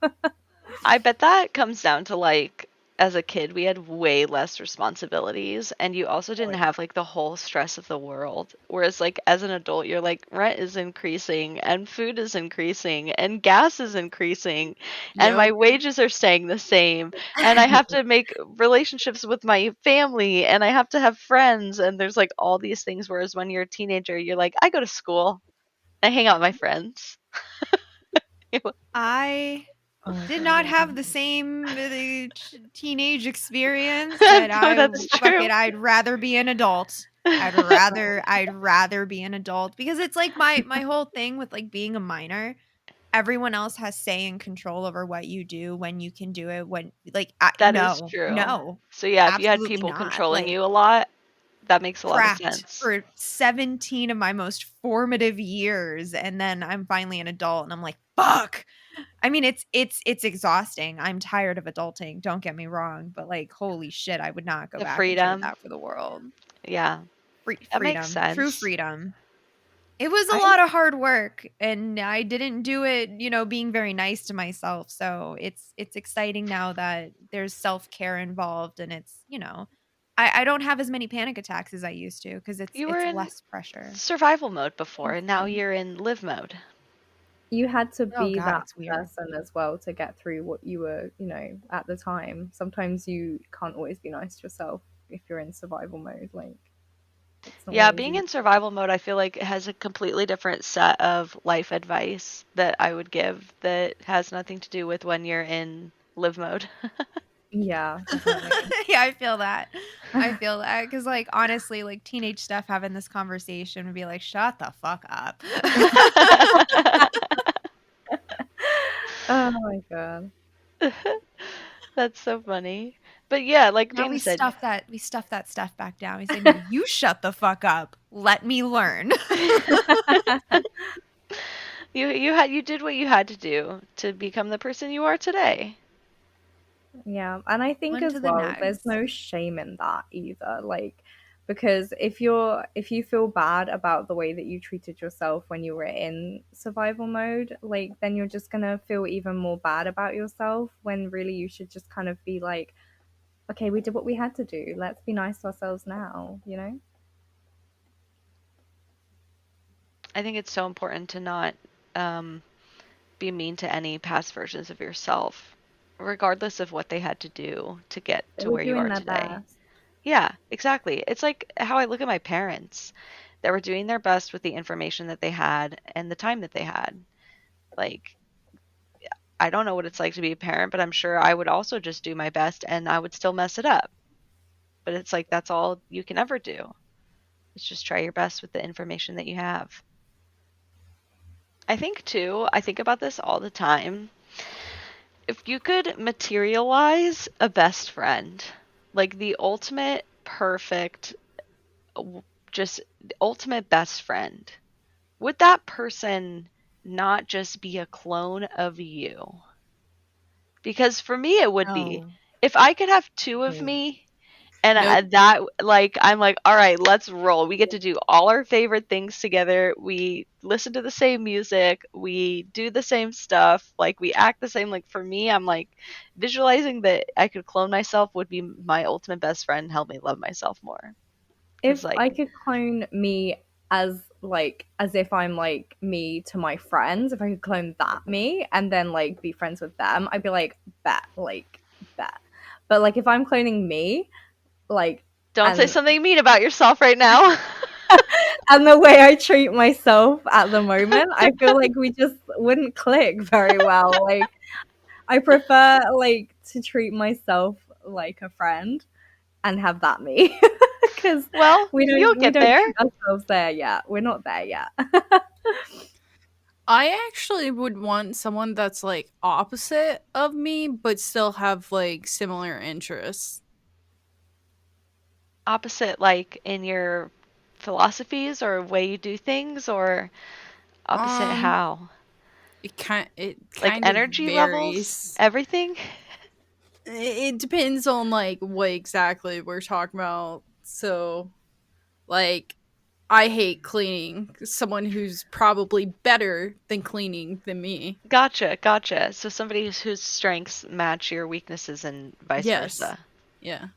I bet that comes down to like, as a kid, we had way less responsibilities, and you also didn't have like the whole stress of the world. Whereas, like, as an adult, you're like, rent is increasing, and food is increasing, and gas is increasing, and my Yep. wages are staying the same, and I have to make relationships with my family, and I have to have friends, and there's like all these things. Whereas when you're a teenager, you're like, I go to school, I hang out with my friends. I Oh my did not god. have the same teenage experience, but No, that's fuck true. it, I'd rather be an adult. I'd rather be an adult because it's like my whole thing with like being a minor. Everyone else has say and control over what you do, when you can do it, when like That is true. no, So yeah, if you had absolutely people not. controlling Like you a lot, that makes a lot of trapped sense. for 17 of my most formative years, and then I'm finally an adult and I'm like, fuck. I mean, it's exhausting. I'm tired of adulting, don't get me wrong, but like holy shit, I would not go The back and trade freedom. that for the world. Yeah, that makes Freedom, true sense. freedom. It was a I lot of hard work, and I didn't do it, being very nice to myself. So it's exciting now that there's self-care involved, and I don't have as many panic attacks as I used to because it's You were it's in less pressure. survival mode before, That's and now good. you're in live mode. You had to Oh be god, that it's weird. person as well to get through what you were, at the time. Sometimes you can't always be nice to yourself if you're in survival mode. Like, it's not Yeah, always being easy. in survival mode, I feel like it has a completely different set of life advice that I would give that has nothing to do with when you're in live mode. Yeah, definitely. Yeah, I feel that. I feel that because, like, honestly, like teenage stuff having this conversation would be like, shut the fuck up. Oh my god. That's so funny. But yeah, like Now Dana said, we stuff that stuff back down. We say, no, you shut the fuck up. Let me learn. you did what you had to do to become the person you are today. Yeah, and I think On to as the well, there's next. no shame in that either. Like, because if you feel bad about the way that you treated yourself when you were in survival mode, like then you're just gonna feel even more bad about yourself when really you should just kind of be like, okay, we did what we had to do. Let's be nice to ourselves now, you know? I think it's so important to not be mean to any past versions of yourself, regardless of what they had to do to get They to were where you doing are their today. best. Yeah, exactly. It's like how I look at my parents. They were doing their best with the information that they had and the time that they had. Like, I don't know what it's like to be a parent, but I'm sure I would also just do my best and I would still mess it up. But it's like that's all you can ever do. It's just try your best with the information that you have. I think too, I think about this all the time. If you could materialize a best friend, like the ultimate perfect, just ultimate best friend, would that person not just be a clone of you? Because for me, it would be. No. If I could have two of No. me, and Nope. that, like, I'm like, all right, let's roll. We get to do all our favorite things together. We listen to the same music. We do the same stuff. Like, we act the same. Like, for me, I'm like, visualizing that I could clone myself would be my ultimate best friend, help me love myself more. Because, If like, I could clone me as if I'm like me to my friends, if I could clone that me and then like be friends with them, I'd be like bet. But like if I'm cloning me, like don't say and something mean about yourself right now. and the way I treat myself at the moment, I feel like we just wouldn't click very well. Like I prefer like to treat myself like a friend and have that me because Well, we you'll don't get treat there. ourselves there yet. We're not there yet. I actually would want someone that's like opposite of me, but still have like similar interests. Opposite, like in your philosophies or way you do things, or opposite Um, how? it Like kind of energy levels? varies. Everything? It depends on like what exactly we're talking about. So, like, I hate cleaning. Someone who's probably better than cleaning than me. Gotcha, gotcha. So somebody whose strengths match your weaknesses and vice Yes. versa. Yeah.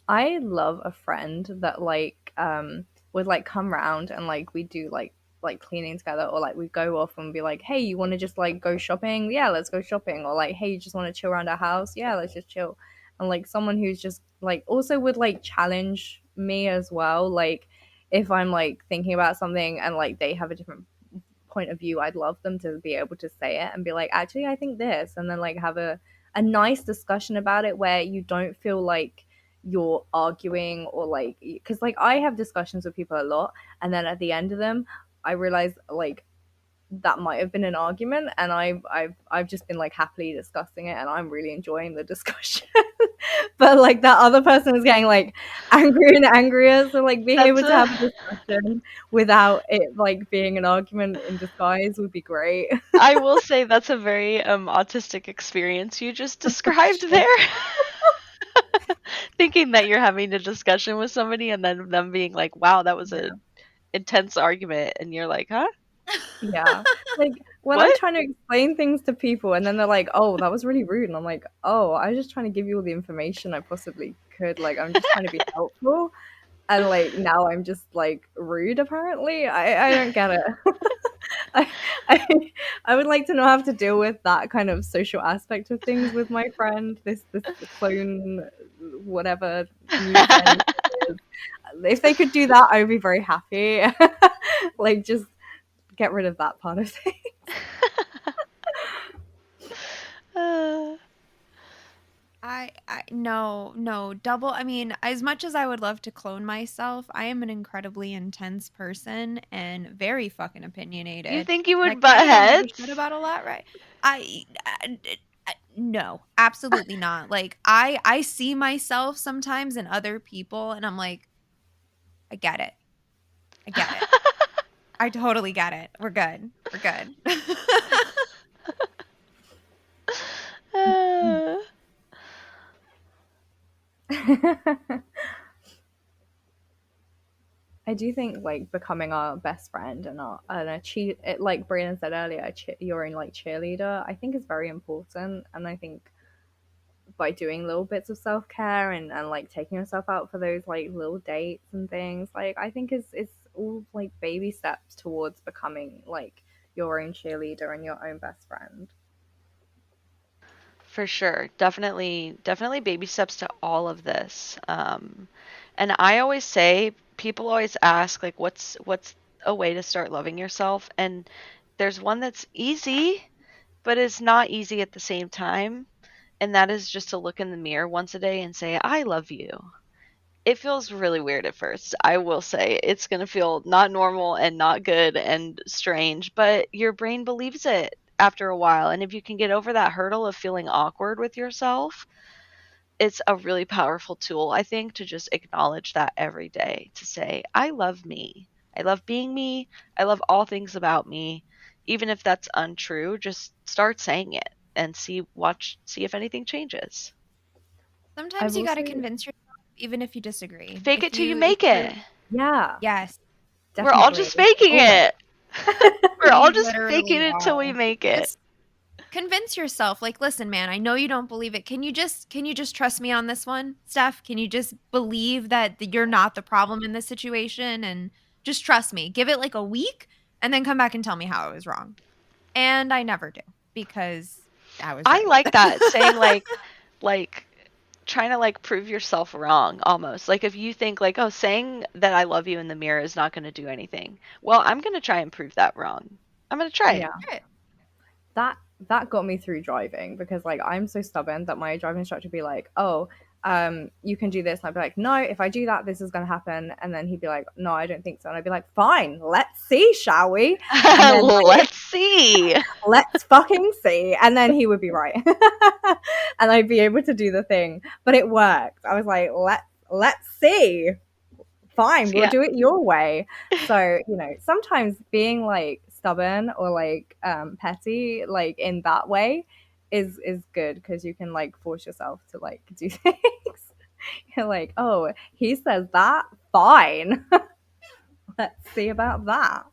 I love a friend that like would like come round and like we do like cleaning together, or like we go off and be like, hey, you want to just like go shopping? Yeah, let's go shopping. Or like, hey, you just want to chill around our house? Yeah, let's just chill. And like someone who's just like also would like challenge me as well. Like if I'm like thinking about something and like they have a different point of view, I'd love them to be able to say it and be like, actually, I think this, and then like have a nice discussion about it where you don't feel like you're arguing, or like, because like I have discussions with people a lot, and then at the end of them, I realize like that might have been an argument, and I've just been like happily discussing it and I'm really enjoying the discussion. But like that other person is getting like angrier and angrier, so like being That's able to a have a discussion without it like being an argument in disguise would be great. I will say that's a very autistic experience you just described Sure. there. Thinking that you're having a discussion with somebody and then them being like, "Wow, that was a intense argument," and you're like, "Huh? Yeah. Like when I'm What?" trying to explain things to people and then they're like, "Oh, that was really rude." And I'm like, "Oh, I was just trying to give you all the information I possibly could. Like I'm just trying to be helpful." And like now I'm just like rude apparently. I don't get it. I, I I would like to know how to deal with that kind of social aspect of things with my friend, this clone whatever new friend is. If they could do that, I would be very happy. Like just get rid of that part of it. Uh, I no double. I mean, as much as I would love to clone myself, I am an incredibly intense person and very fucking you opinionated. think you And I would butt kind of don't give a shit heads? about a lot, right? No, absolutely not. Like I see myself sometimes in other people, and I'm like, I get it. I get it. I totally get it. We're good. We're good. Uh, I do think like becoming our best friend and a cheat it, like Brandon said earlier, your own like cheerleader, I think is very important. And I think by doing little bits of self care and like taking yourself out for those like little dates and things, like I think is all like baby steps towards becoming like your own cheerleader and your own best friend. for sure. Definitely baby steps to all of this. And I always say, people always ask like, what's a way to start loving yourself? And there's one that's easy, but it's not easy at the same time. And that is just to look in the mirror once a day and say, I love you. It feels really weird at first. I will say it's going to feel not normal and not good and strange, but your brain believes it after a while. And if you can get over that hurdle of feeling awkward with yourself, it's a really powerful tool, I think, to just acknowledge that every day, to say, I love me. I love being me. I love all things about me. Even if that's untrue, just start saying it and see if anything changes. Sometimes I've you got also to convince yourself, even if you disagree. Fake it till you make it. yeah, Yes, We're all definitely. just faking Oh, it. We're all we just faking literally it till we are. make it. Just convince yourself. Like, listen, man, I know you don't believe it. Can you just trust me on this one, Steph? Can you just believe that you're not the problem in this situation and just trust me? Give it like a week and then come back and tell me how I was wrong. And I never do because I was I right. like that, saying like trying to like prove yourself wrong almost. Like if you think like, oh, saying that I love you in the mirror is not going to do anything. Well, I'm going to try and prove that wrong. I'm going to try it. yeah. That got me through driving because like I'm so stubborn that my driving instructor would be like, "Oh, you can do this. And I'd be like, no, if I do that, this is going to happen. And then he'd be like, no, I don't think so. And I'd be like, fine, let's see, shall we? And then Let's see. let's fucking see. And then he would be right. And I'd be able to do the thing. But it worked. I was like, let's see. Fine, we'll do it your way. So, sometimes being like stubborn or like petty, like in that way is good, because you can like force yourself to like do things. You're like, oh, he says that, fine. Let's see about that.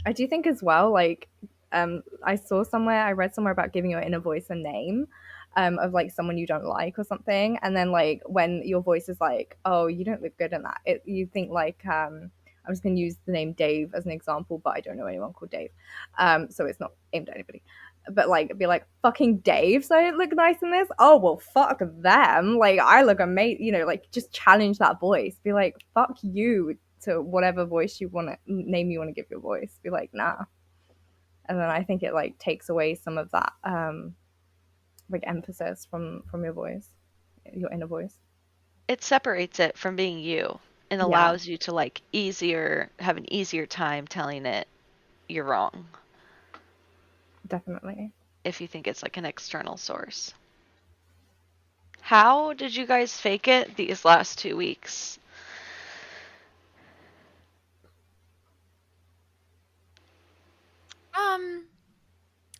I do think as well, like, I read somewhere about giving your inner voice a name, of like someone you don't like or something, and then like when your voice is like, oh, you don't look good in that, you think like, I'm just gonna use the name Dave as an example, but I don't know anyone called Dave, so it's not aimed at anybody. But like, be like, fucking Dave, so I don't look nice in this. Oh well, fuck them. Like, I look amazing. Like, just challenge that voice. Be like, fuck you to whatever voice you want to name you want to give your voice. Be like, nah. And then I think it like takes away some of that like emphasis from your voice, your inner voice. It separates it from being you and allows you to like have an easier time telling it you're wrong. Definitely. If you think it's like an external source. How did you guys fake it these last 2 weeks?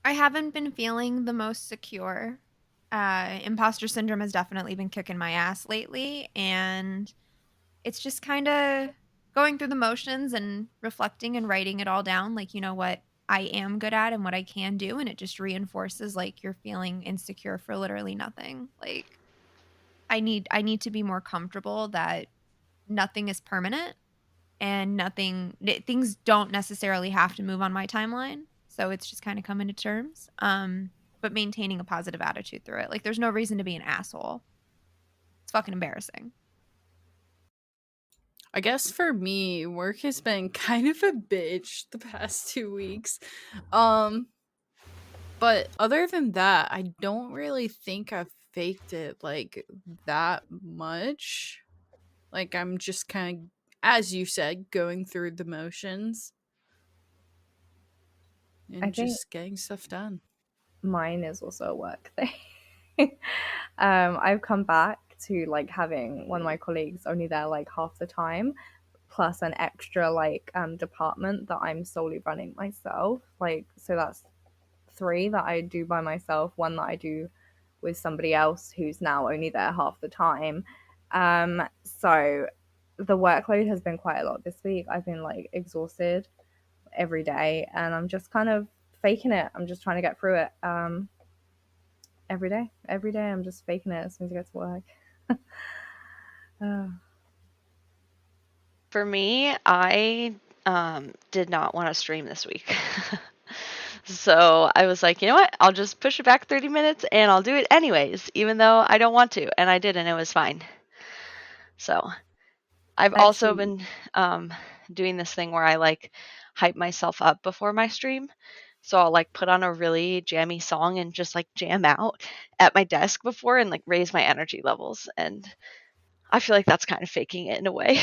I haven't been feeling the most secure. Imposter syndrome has definitely been kicking my ass lately, and it's just kind of going through the motions and reflecting and writing it all down, like, what I am good at and what I can do, and it just reinforces like you're feeling insecure for literally nothing. Like, I need to be more comfortable that nothing is permanent and things don't necessarily have to move on my timeline. So it's just kind of coming to terms, but maintaining a positive attitude through it. Like, there's no reason to be an asshole. It's fucking embarrassing. I guess for me, work has been kind of a bitch the past 2 weeks. But other than that, I don't really think I've faked it like that much. Like, I'm just kind of, as you said, going through the motions and just getting stuff done. Mine is also a work thing. I've come back to like having one of my colleagues only there like half the time, plus an extra like department that I'm solely running myself. Like, so that's 3 that I do by myself, 1 that I do with somebody else who's now only there half the time. So the workload has been quite a lot this week. I've been like exhausted every day, and I'm just kind of faking it. I'm just trying to get through it. Every day I'm just faking it as soon as I get to work. For me, I did not want to stream this week. So I was like, you know what? I'll just push it back 30 minutes and I'll do it anyways, even though I don't want to. And I did, and it was fine. So I've also been doing this thing where I like hype myself up before my stream. So I'll like put on a really jammy song and just like jam out at my desk before and like raise my energy levels. And I feel like that's kind of faking it in a way.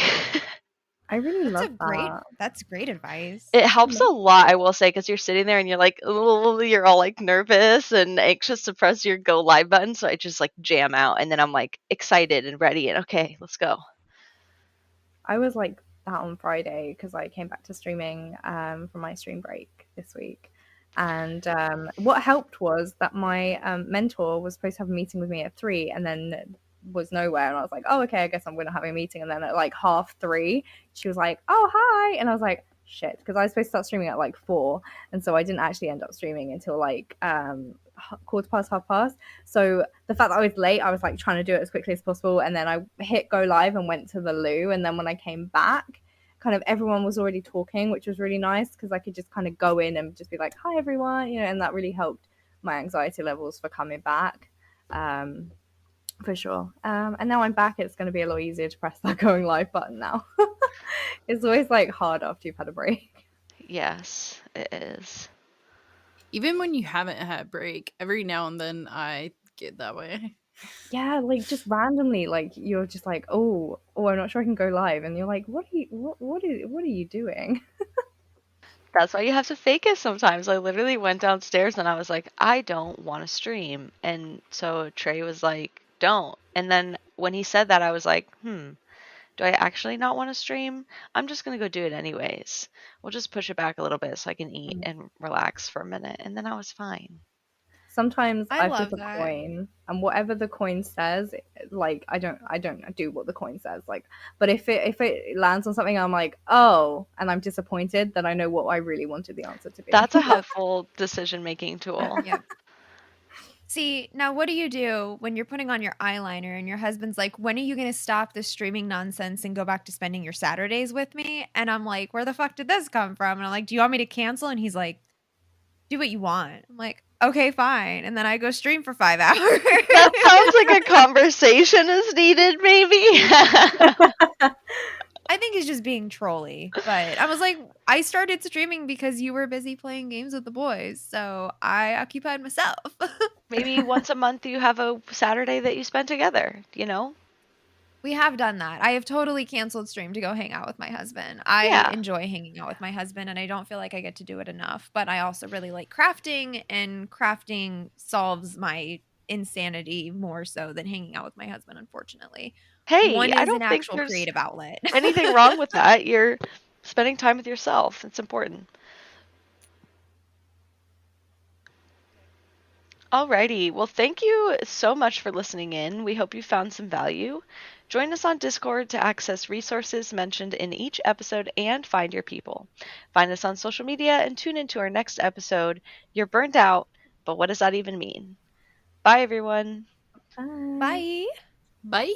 I really love that. That's great advice. It helps a lot, I will say, because you're sitting there and you're like, you're all like nervous and anxious to press your go live button. So I just like jam out, and then I'm like excited and ready and okay, let's go. I was like that on Friday because I came back to streaming from my stream break this week. And what helped was that my mentor was supposed to have a meeting with me at 3 and then was nowhere. And I was like, oh, okay, I guess I'm going to have a meeting. And then at like 3:30, she was like, oh, hi. And I was like, shit, because I was supposed to start streaming at like 4. And so I didn't actually end up streaming until like 1:15. So the fact that I was late, I was like trying to do it as quickly as possible. And then I hit go live and went to the loo. And then when I came back, kind of everyone was already talking, which was really nice because I could just kind of go in and just be like, hi everyone, and that really helped my anxiety levels for coming back, for sure. And now I'm back, it's going to be a lot easier to press that going live button now. It's always like hard after you've had a break. Yes, it is. Even when you haven't had a break, every now and then I get that way. Yeah, like just randomly, like you're just like, oh, I'm not sure I can go live, and you're like, what are you doing? That's why you have to fake it sometimes. I literally went downstairs and I was like, I don't want to stream. And so Trey was like, don't. And then when he said that, I was like, do I actually not want to stream? I'm just going to go do it anyways. We'll just push it back a little bit so I can eat and relax for a minute. And then I was fine. Sometimes I I flip love a that. coin, and whatever the coin says, like I don't do what the coin says. Like, but if it lands on something, I'm like, oh, and I'm disappointed, then I know what I really wanted the answer to be. That's a helpful decision-making tool. Yep. See, now what do you do when you're putting on your eyeliner and your husband's like, when are you going to stop this streaming nonsense and go back to spending your Saturdays with me? And I'm like, where the fuck did this come from? And I'm like, do you want me to cancel? And he's like, do what you want. I'm like, okay, fine. And then I go stream for 5 hours. That sounds like a conversation is needed, maybe. I think he's just being trolly. But I was like, I started streaming because you were busy playing games with the boys. So I occupied myself. Maybe once a month you have a Saturday that you spend together, you know? We have done that. I have totally canceled stream to go hang out with my husband. I Yeah. enjoy hanging out with my husband, and I don't feel like I get to do it enough. But I also really like crafting, and crafting solves my insanity more so than hanging out with my husband, unfortunately. Hey, One I is an don't think actual there's creative outlet. anything wrong with that. You're spending time with yourself. It's important. Alrighty. Well, thank you so much for listening in. We hope you found some value. Join us on Discord to access resources mentioned in each episode and find your people. Find us on social media and tune into our next episode. You're burned out, but what does that even mean? Bye, everyone. Bye. Bye. Bye.